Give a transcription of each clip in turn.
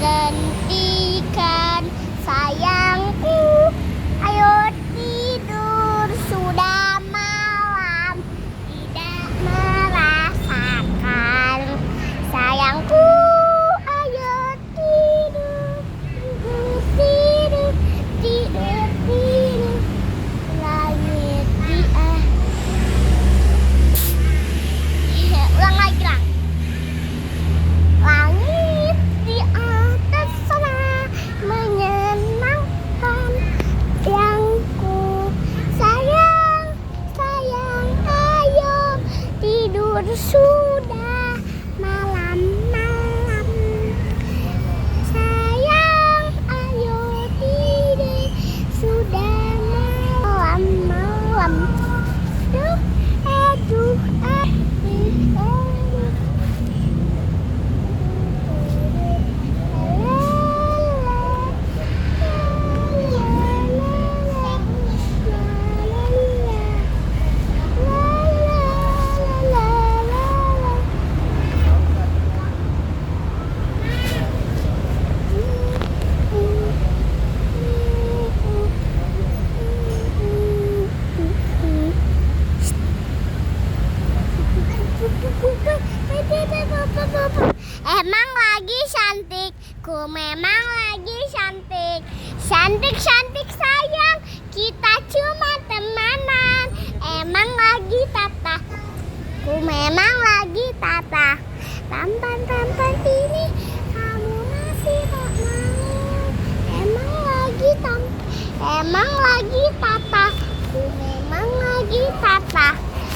Gantikan sayangku, ayo tidur, sudah malam. Tidak merasakan sayangku, ayo tidur, tidur, tidur, tidur. Langit di ulang lagi lang. Langit di atas sana menyenangkan, sayangku, sayang, sayang, ayo tidur, sudah malam-malam. Sayang, ayo tidur, sudah malam-malam. Aduh, aduh, aduh, aduh. Emang lagi cantikku, memang lagi cantik. Cantik-cantik sayang, kita cuma temanan. Emang lagi tata, ku memang lagi tata. Tampan-tampan ini kamu masih tak mau. Emang lagi tata, ku memang lagi tata.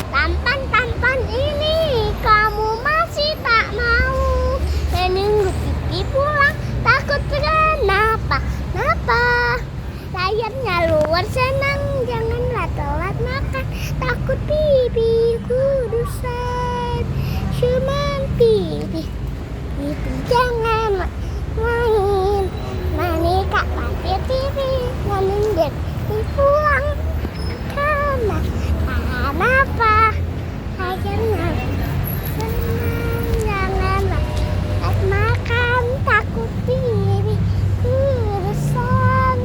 Tampan-tampan ini kamu masih tak mau. Menunggu pipi pulang, takut kenapa, napa. Layarnya luar senang, janganlah telat makan. Takut pipiku rusak. Cuman pipi jangan main. Manika mati TV, menunggu pipi pulang. Kenapa? Layarnya senang, janganlah telat makan. Takut pipi rusak.